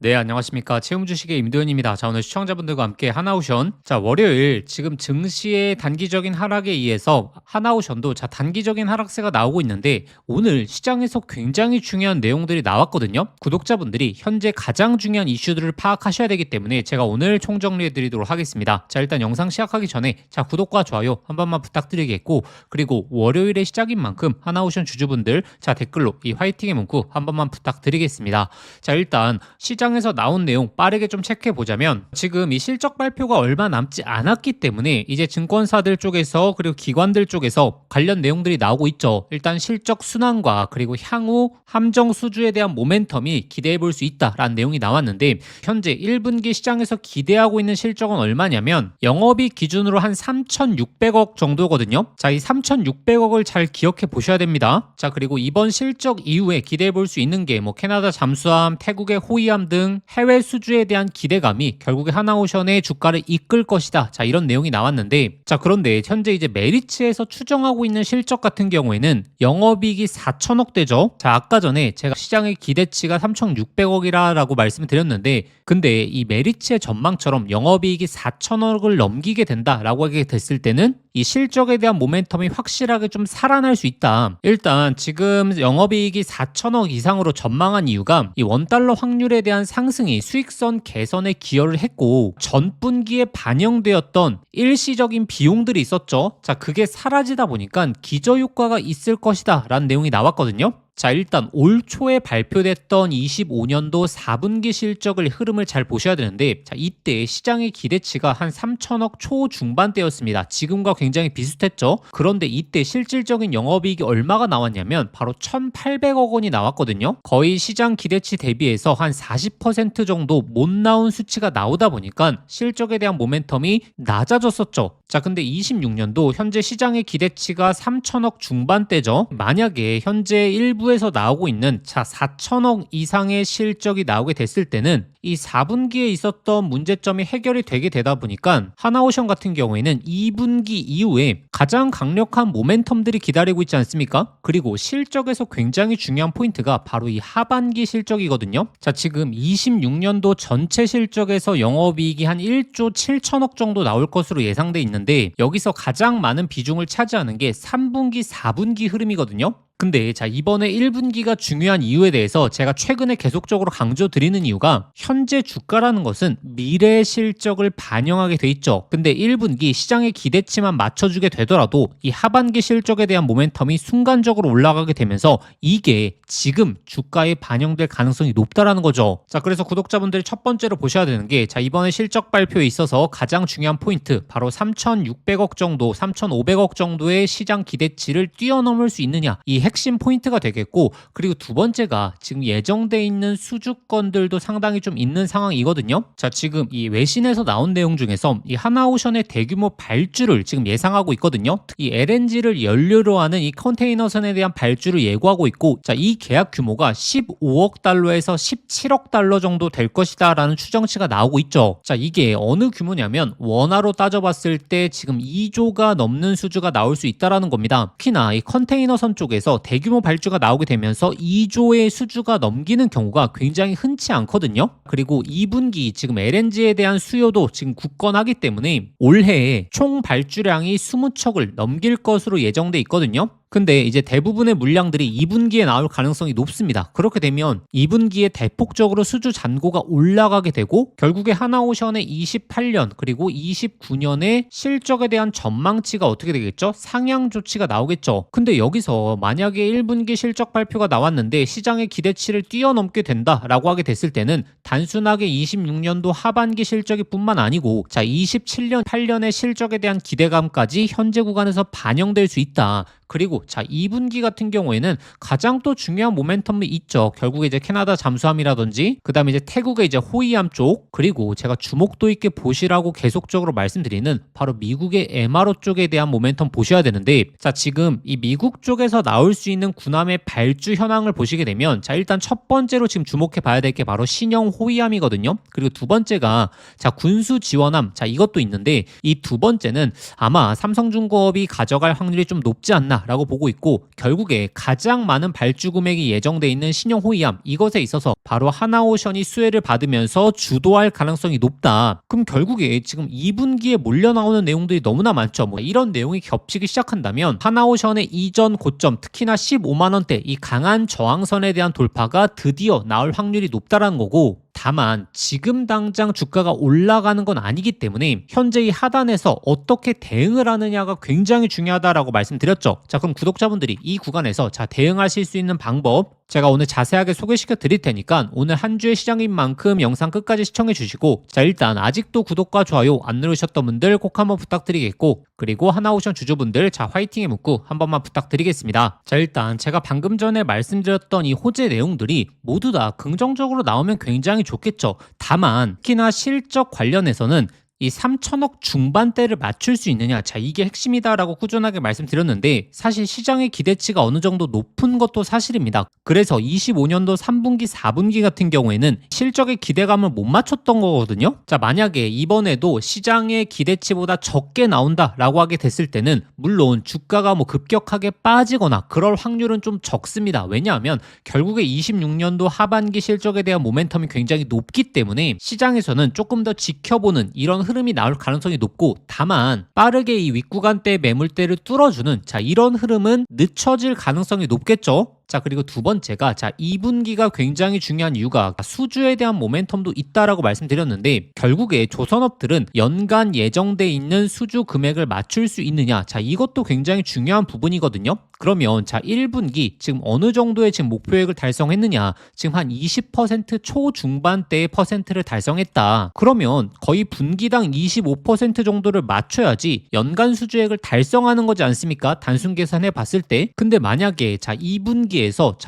네, 안녕하십니까. 채움 주식의 임도현입니다. 자, 오늘 시청자분들과 함께 하나오션. 자, 월요일 지금 증시의 단기적인 하락에 의해서 하나오션도 단기적인 하락세가 나오고 있는데 오늘 시장에서 굉장히 중요한 내용들이 나왔거든요. 구독자분들이 현재 가장 중요한 이슈들을 파악하셔야 되기 때문에 제가 오늘 총정리해 드리도록 하겠습니다. 자, 일단 영상 시작하기 전에 구독과 좋아요 한 번만 부탁드리겠고, 그리고 월요일의 시작인 만큼 하나오션 주주분들 댓글로 이 화이팅의 문구 한 번만 부탁드리겠습니다. 자, 일단 시장에서 나온 내용 빠르게 좀 체크해 보자면, 지금 이 실적 발표가 얼마 남지 않았기 때문에 이제 증권사들 쪽에서 그리고 기관들 쪽에서 관련 내용들이 나오고 있죠. 일단 실적 순환과 그리고 향후 함정 수주에 대한 모멘텀이 기대해 볼 수 있다라는 내용이 나왔는데, 현재 1분기 시장에서 기대하고 있는 실적은 얼마냐면 영업이익 기준으로 한 3,600억 정도거든요. 자, 이 3,600억을 잘 기억해 보셔야 됩니다. 자, 그리고 이번 실적 이후에 기대해 볼 수 있는 게 캐나다 잠수함, 태국의 호위함 등 해외 수주에 대한 기대감이 결국에 하나오션의 주가를 이끌 것이다. 자, 이런 내용이 나왔는데, 자, 그런데 현재 이제 메리츠에서 추정하고 있는 실적 같은 경우에는 영업이익이 4천억대죠. 자, 아까 전에 제가 시장의 기대치가 3,600억이라고 말씀을 드렸는데, 근데 이 메리츠의 전망처럼 영업이익이 4천억을 넘기게 된다라고 하게 됐을 때는 이 실적에 대한 모멘텀이 확실하게 좀 살아날 수 있다. 일단 지금 영업이익이 4천억 이상으로 전망한 이유가 이 원달러 확률에 대한 상승이 수익성 개선에 기여를 했고, 전분기에 반영되었던 일시적인 비용들이 있었죠. 자, 그게 사라지다 보니까 기저효과가 있을 것이다 라는 내용이 나왔거든요. 자, 일단 올 초에 발표됐던 25년도 4분기 실적을 흐름을 잘 보셔야 되는데, 자, 이때 시장의 기대치가 한 3천억 초중반대였습니다. 지금과 굉장히 비슷했죠. 그런데 이때 실질적인 영업이익이 얼마가 나왔냐면 바로 1,800억 원이 나왔거든요. 거의 시장 기대치 대비해서 한 40% 정도 못 나온 수치가 나오다 보니까 실적에 대한 모멘텀이 낮아졌었죠. 자, 근데 26년도 현재 시장의 기대치가 3천억 중반대죠. 만약에 현재 일부에서 나오고 있는 4천억 이상의 실적이 나오게 됐을 때는 이 4분기에 있었던 문제점이 해결이 되게 되다 보니까 하나오션 같은 경우에는 2분기 이후에 가장 강력한 모멘텀들이 기다리고 있지 않습니까? 그리고 실적에서 굉장히 중요한 포인트가 바로 이 하반기 실적이거든요. 자, 지금 26년도 전체 실적에서 영업이익이 한 1조 7천억 정도 나올 것으로 예상돼 있는데, 여기서 가장 많은 비중을 차지하는 게 3분기, 4분기 흐름이거든요. 근데 이번에 1분기가 중요한 이유에 대해서 제가 최근에 계속적으로 강조드리는 이유가, 현재 주가라는 것은 미래의 실적을 반영하게 돼 있죠. 근데 1분기 시장의 기대치만 맞춰주게 되더라도 이 하반기 실적에 대한 모멘텀이 순간적으로 올라가게 되면서 이게 지금 주가에 반영될 가능성이 높다라는 거죠. 자, 그래서 구독자분들이 첫 번째로 보셔야 되는 게, 이번에 실적 발표에 있어서 가장 중요한 포인트, 바로 3,600억 정도, 3,500억 정도의 시장 기대치를 뛰어넘을 수 있느냐, 이 핵심 포인트가 되겠고, 그리고 두 번째가 지금 예정돼 있는 수주권들도 상당히 좀 있는 상황이거든요. 자, 지금 이 외신에서 나온 내용 중에서 이 하나오션의 대규모 발주를 지금 예상하고 있거든요. 이 LNG를 연료로 하는 이 컨테이너선에 대한 발주를 예고하고 있고, 자, 이 계약 규모가 15억 달러에서 17억 달러 정도 될 것이다 라는 추정치가 나오고 있죠. 자, 이게 어느 규모냐면 원화로 따져봤을 때 지금 2조가 넘는 수주가 나올 수 있다라는 겁니다. 특히나 이 컨테이너선 쪽에서 대규모 발주가 나오게 되면서 2조의 수주가 넘기는 경우가 굉장히 흔치 않거든요. 그리고 2분기 지금 LNG에 대한 수요도 지금 굳건하기 때문에 올해에 총 발주량이 20척을 넘길 것으로 예정돼 있거든요. 근데 이제 대부분의 물량들이 2분기에 나올 가능성이 높습니다. 그렇게 되면 2분기에 대폭적으로 수주 잔고가 올라가게 되고, 결국에 하나오션의 28년 그리고 29년의 실적에 대한 전망치가 어떻게 되겠죠? 상향 조치가 나오겠죠. 근데 여기서 만약에 1분기 실적 발표가 나왔는데 시장의 기대치를 뛰어넘게 된다라고 하게 됐을 때는 단순하게 26년도 하반기 실적이 뿐만 아니고 27년, 8년의 실적에 대한 기대감까지 현재 구간에서 반영될 수 있다. 그리고 2분기 같은 경우에는 가장 또 중요한 모멘텀이 있죠. 결국에 이제 캐나다 잠수함이라든지, 그 다음에 이제 태국의 이제 호위함 쪽, 그리고 제가 주목도 있게 보시라고 계속적으로 말씀드리는 바로 미국의 MRO 쪽에 대한 모멘텀 보셔야 되는데, 자, 지금 이 미국 쪽에서 나올 수 있는 군함의 발주 현황을 보시게 되면, 일단 첫 번째로 지금 주목해 봐야 될 게 바로 신형 호위함이거든요. 그리고 두 번째가 군수 지원함, 이것도 있는데, 이 두 번째는 아마 삼성중공업이 가져갈 확률이 좀 높지 않나 있다라고 보고 있고, 결국에 가장 많은 발주 금액이 예정돼 있는 신형 호위함 이것에 있어서 바로 하나오션이 수혜를 받으면서 주도할 가능성이 높다. 그럼 결국에 지금 2분기에 몰려 나오는 내용들이 너무나 많죠. 이런 내용이 겹치기 시작한다면 하나오션의 이전 고점, 특히나 15만 원대 이 강한 저항선에 대한 돌파가 드디어 나올 확률이 높다라는 거고, 다만 지금 당장 주가가 올라가는 건 아니기 때문에 현재 이 하단에서 어떻게 대응을 하느냐가 굉장히 중요하다라고 말씀드렸죠. 자, 그럼 구독자분들이 이 구간에서 대응하실 수 있는 방법 제가 오늘 자세하게 소개시켜 드릴 테니까 오늘 한 주의 시장인 만큼 영상 끝까지 시청해 주시고, 자, 일단 아직도 구독과 좋아요 안 누르셨던 분들 꼭 한번 부탁드리겠고, 그리고 하나오션 주주분들 화이팅의 문구 한 번만 부탁드리겠습니다. 자, 일단 제가 방금 전에 말씀드렸던 이 호재 내용들이 모두 다 긍정적으로 나오면 굉장히 좋겠죠. 다만 특히나 실적 관련해서는 이 3천억 중반대를 맞출 수 있느냐, 자, 이게 핵심이다라고 꾸준하게 말씀드렸는데, 사실 시장의 기대치가 어느 정도 높은 것도 사실입니다. 그래서 25년도 3분기 4분기 같은 경우에는 실적의 기대감을 못 맞췄던 거거든요. 자, 만약에 이번에도 시장의 기대치보다 적게 나온다라고 하게 됐을 때는 물론 주가가 급격하게 빠지거나 그럴 확률은 좀 적습니다. 왜냐하면 결국에 26년도 하반기 실적에 대한 모멘텀이 굉장히 높기 때문에 시장에서는 조금 더 지켜보는 이런 흐름이 나올 가능성이 높고, 다만 빠르게 이 윗구간대 매물대를 뚫어주는 이런 흐름은 늦춰질 가능성이 높겠죠. 자, 그리고 두 번째가 2분기가 굉장히 중요한 이유가 수주에 대한 모멘텀도 있다라고 말씀드렸는데, 결국에 조선업들은 연간 예정돼 있는 수주 금액을 맞출 수 있느냐, 이것도 굉장히 중요한 부분이거든요. 그러면 1분기 지금 어느 정도의 지금 목표액을 달성했느냐, 지금 한 20% 초중반대의 퍼센트를 달성했다. 그러면 거의 분기당 25% 정도를 맞춰야지 연간 수주액을 달성하는 거지 않습니까? 단순 계산해 봤을 때. 근데 만약에 2분기에서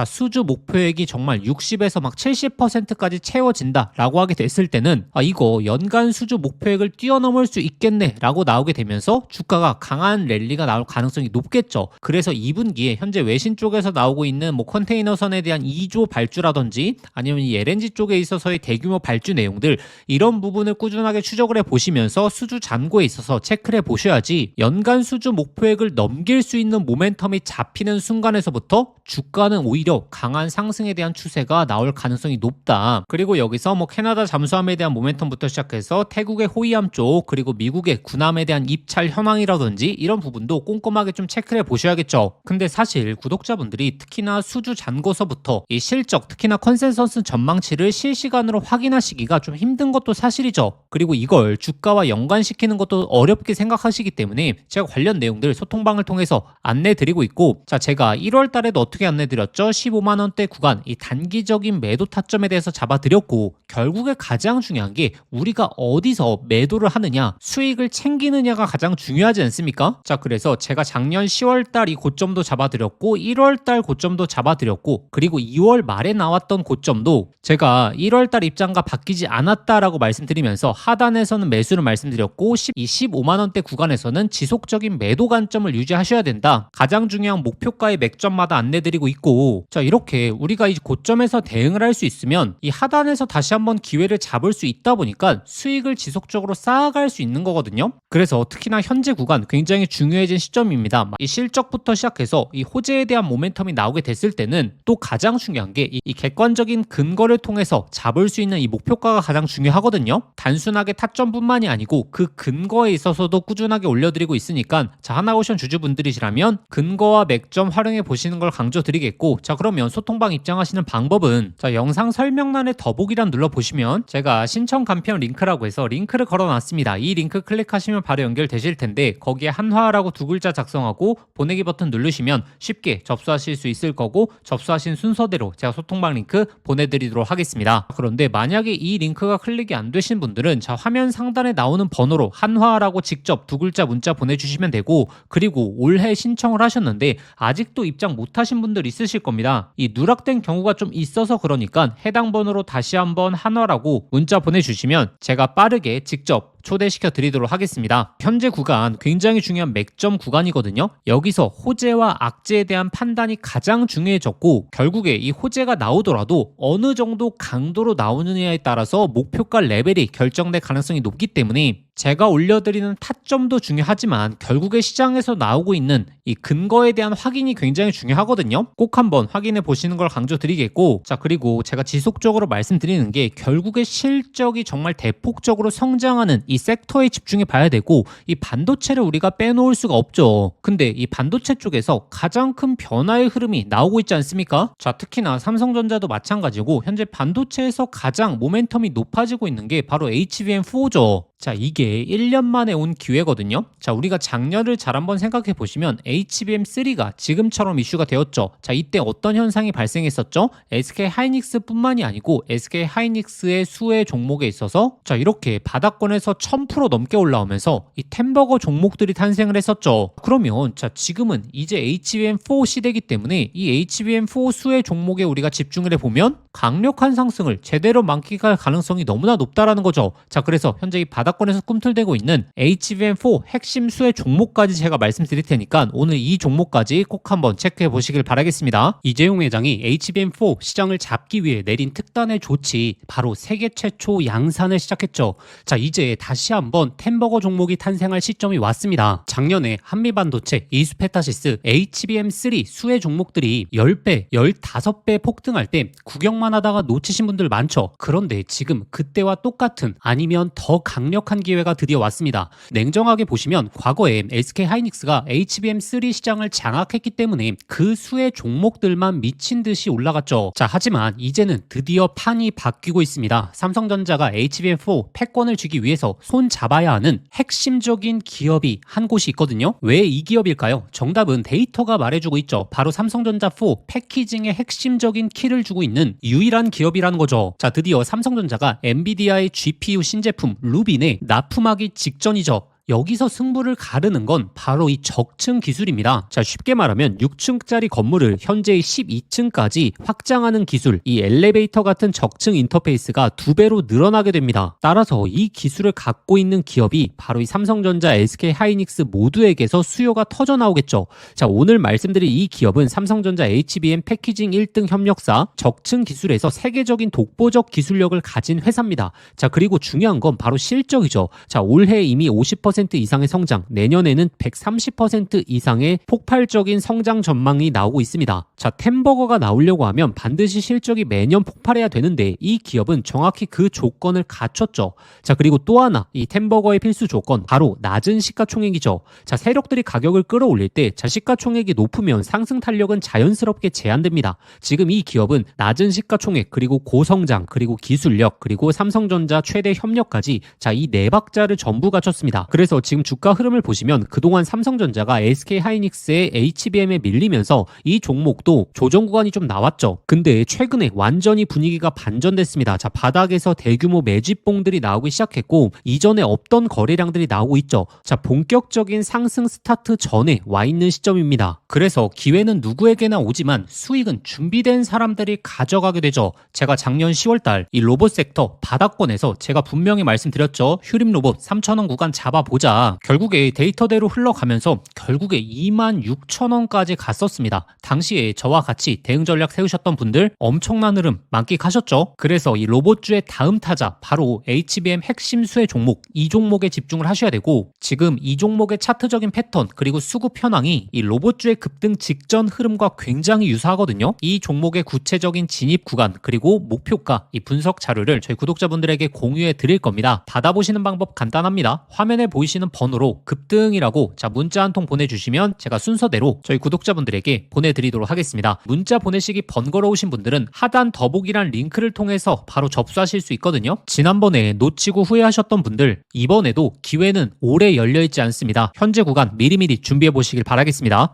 수주 목표액이 정말 60에서 70%까지 채워진다라고 하게 됐을 때는 이거 연간 수주 목표액을 뛰어넘을 수 있겠네 라고 나오게 되면서 주가가 강한 랠리가 나올 가능성이 높겠죠. 그래서 2분기에 현재 외신 쪽에서 나오고 있는 컨테이너선에 대한 2조 발주라든지 아니면 이 LNG 쪽에 있어서의 대규모 발주 내용들, 이런 부분을 꾸준하게 추적을 해 보시면서 수주 잔고에 있어서 체크를 해 보셔야지 연간 수주 목표액을 넘길 수 있는 모멘텀이 잡히는 순간에서부터 주가는 오히려 강한 상승에 대한 추세가 나올 가능성이 높다. 그리고 여기서 캐나다 잠수함에 대한 모멘텀부터 시작해서 태국의 호위함 쪽, 그리고 미국의 군함에 대한 입찰 현황이라든지 이런 부분도 꼼꼼하게 좀 체크를 해 보셔야겠죠. 근데 사실 구독자분들이 특히나 수주 잔고서부터 이 실적, 특히나 컨센서스 전망치를 실시간으로 확인하시기가 좀 힘든 것도 사실이죠. 그리고 이걸 주가와 연관시키는 것도 어렵게 생각하시기 때문에 제가 관련 내용들 소통방을 통해서 안내드리고 있고, 제가 1월 달에도 어떻게 안내드렸죠? 15만 원대 구간 이 단기적인 매도 타점에 대해서 잡아드렸고, 결국에 가장 중요한 게 우리가 어디서 매도를 하느냐, 수익을 챙기느냐가 가장 중요하지 않습니까? 자, 그래서 제가 작년 10월 달 이 고점도 잡아드렸고 1월 달 고점도 잡아드렸고, 그리고 2월 말에 나왔던 고점도 제가 1월 달 입장과 바뀌지 않았다라고 말씀드리면서 하단에서는 매수를 말씀드렸고, 이 15만 원대 구간에서는 지속적인 매도 관점을 유지하셔야 된다. 가장 중요한 목표가의 맥점마다 안내드리고 있고, 이렇게 우리가 이 고점에서 대응을 할 수 있으면 이 하단에서 다시 한번 기회를 잡을 수 있다 보니까 수익을 지속적으로 쌓아갈 수 있는 거거든요. 그래서 특히나 현재 구간 굉장히 중요해진 시점입니다. 이 실적부터 시작해서 이 호재에 대한 모멘텀이 나오게 됐을 때는 또 가장 중요한 게 이 객관적인 근거를 통해서 잡을 수 있는 이 목표가가 가장 중요하거든요. 단순하게 타점뿐만이 아니고 그 근거에 있어서도 꾸준하게 올려드리고 있으니까 하나오션 주주분들이시라면 근거와 맥점 활용해 보시는 걸 강조드리겠고, 그러면 소통방 입장하시는 방법은 영상 설명란에 더보기란 눌러보시면 제가 신청 간편 링크라고 해서 링크를 걸어놨습니다. 이 링크 클릭하시면 바로 연결되실 텐데, 거기에 한화라고 두 글자 작성하고 보내기 버튼 누르시면 쉽게 접수하실 수 있을 거고, 접수하신 순서대로 제가 소통방 링크 보내드리도록 하겠습니다. 그런데 만약에 이 링크가 클릭이 안 되신 분들은 화면 상단에 나오는 번호로 한화라고 직접 두 글자 문자 보내주시면 되고, 그리고 올해 신청을 하셨는데 아직도 입장 못하신 분들 있으실 겁니다. 이 누락된 경우가 좀 있어서 그러니까 해당 번호로 다시 한번 한화라고 문자 보내주시면 제가 빠르게 직접 초대시켜 드리도록 하겠습니다. 현재 구간 굉장히 중요한 맥점 구간이거든요. 여기서 호재와 악재에 대한 판단이 가장 중요해졌고, 결국에 이 호재가 나오더라도 어느 정도 강도로 나오느냐에 따라서 목표가 레벨이 결정될 가능성이 높기 때문에 제가 올려드리는 타점도 중요하지만 결국에 시장에서 나오고 있는 이 근거에 대한 확인이 굉장히 중요하거든요. 꼭 한번 확인해 보시는 걸 강조드리겠고, 자, 그리고 제가 지속적으로 말씀드리는 게 결국에 실적이 정말 대폭적으로 성장하는 이 섹터에 집중해 봐야 되고, 이 반도체를 우리가 빼놓을 수가 없죠. 근데 이 반도체 쪽에서 가장 큰 변화의 흐름이 나오고 있지 않습니까? 자, 특히나 삼성전자도 마찬가지고 현재 반도체에서 가장 모멘텀이 높아지고 있는 게 바로 HBM4죠. 자, 이게 1년 만에 온 기회거든요. 자, 우리가 작년을 잘 한번 생각해 보시면 HBM3가 지금처럼 이슈가 되었죠. 자, 이때 어떤 현상이 발생했었죠? SK 하이닉스 뿐만이 아니고 SK 하이닉스의 수혜 종목에 있어서 자, 이렇게 바닥권에서 1000% 넘게 올라오면서 이 템버거 종목들이 탄생을 했었죠. 그러면 자, 지금은 이제 HBM4 시대이기 때문에 이 HBM4 수혜 종목에 우리가 집중을 해보면 강력한 상승을 제대로 만끽할 가능성이 너무나 높다라는 거죠. 자, 그래서 현재 이 바닥권에서 꿈틀대고 있는 HBM4 핵심 수혜 종목까지 제가 말씀드릴 테니까 오늘 이 종목까지 꼭 한번 체크해 보시길 바라겠습니다. 이재용 회장이 HBM4 시장을 잡기 위해 내린 특단의 조치, 바로 세계 최초 양산을 시작했죠. 자, 이제 다시 한번 템버거 종목이 탄생할 시점이 왔습니다. 작년에 한미반도체, 이스페타시스, HBM3 수혜 종목들이 10배, 15배 폭등할 때 구경만 하다가 놓치신 분들 많죠. 그런데 지금 그때와 똑같은 아니면 더 강력한 기회가 드디어 왔습니다. 냉정하게 보시면 과거에 SK 하이닉스가 HBM3 시장을 장악했기 때문에 그 수의 종목들만 미친 듯이 올라갔죠. 자, 하지만 이제는 드디어 판이 바뀌고 있습니다. 삼성전자가 HBM4 패권을 쥐기 위해서 손 잡아야 하는 핵심적인 기업이 한 곳이 있거든요. 왜 이 기업일까요? 정답은 데이터가 말해주고 있죠. 바로 삼성전자 4 패키징의 핵심적인 키를 주고 있는 유일한 기업이라는 거죠. 자, 드디어 삼성전자가 엔비디아의 GPU 신제품 루빈에 납품하기 직전이죠. 여기서 승부를 가르는 건 바로 이 적층 기술입니다. 자, 쉽게 말하면 6층짜리 건물을 현재의 12층까지 확장하는 기술, 이 엘리베이터 같은 적층 인터페이스가 2배로 늘어나게 됩니다. 따라서 이 기술을 갖고 있는 기업이 바로 이 삼성전자, SK 하이닉스 모두에게서 수요가 터져 나오겠죠. 자, 오늘 말씀드릴 이 기업은 삼성전자 HBM 패키징 1등 협력사, 적층 기술에서 세계적인 독보적 기술력을 가진 회사입니다. 자, 그리고 중요한 건 바로 실적이죠. 자, 올해 이미 50% 이상의 성장, 내년에는 130% 이상의 폭발적인 성장 전망이 나오고 있습니다. 자, 템버거가 나오려고 하면 반드시 실적이 매년 폭발해야 되는데 이 기업은 정확히 그 조건을 갖췄죠. 자, 그리고 또 하나, 이 템버거의 필수 조건, 바로 낮은 시가총액이죠. 자, 세력들이 가격을 끌어올릴 때 자, 시가총액이 높으면 상승 탄력은 자연스럽게 제한됩니다. 지금 이 기업은 낮은 시가총액, 그리고 고성장, 그리고 기술력, 그리고 삼성전자 최대 협력까지 자, 이 네 박자를 전부 갖췄습니다. 그래서 지금 주가 흐름을 보시면 그동안 삼성전자가 SK 하이닉스의 HBM에 밀리면서 이 종목도 조정 구간이 좀 나왔죠. 근데 최근에 완전히 분위기가 반전됐습니다. 자, 바닥에서 대규모 매집봉들이 나오기 시작했고 이전에 없던 거래량들이 나오고 있죠. 자, 본격적인 상승 스타트 전에 와 있는 시점입니다. 그래서 기회는 누구에게나 오지만 수익은 준비된 사람들이 가져가게 되죠. 제가 작년 10월달 이 로봇 섹터 바닥권에서 제가 분명히 말씀드렸죠. 휴림 로봇 3,000원 구간 잡아보자. 결국에 데이터대로 흘러가면서 결국에 26,000원까지 갔었습니다. 당시에 저와 같이 대응 전략 세우셨던 분들 엄청난 흐름 만끽하셨죠. 그래서 이 로봇주의 다음 타자 바로 HBM 핵심 수혜 종목, 이 종목에 집중을 하셔야 되고, 지금 이 종목의 차트적인 패턴 그리고 수급 현황이 이 로봇주의 급등 직전 흐름과 굉장히 유사하거든요. 이 종목의 구체적인 진입 구간 그리고 목표가, 이 분석 자료를 저희 구독자분들에게 공유해 드릴 겁니다. 받아보시는 방법 간단합니다. 화면에 보이시는 번호로 급등이라고 자, 문자 한 통 보내주시면 제가 순서대로 저희 구독자분들에게 보내드리도록 하겠습니다. 문자 보내시기 번거로우신 분들은 하단 더보기란 링크를 통해서 바로 접수하실 수 있거든요. 지난번에 놓치고 후회하셨던 분들, 이번에도 기회는 오래 열려있지 않습니다. 현재 구간 미리미리 준비해 보시길 바라겠습니다.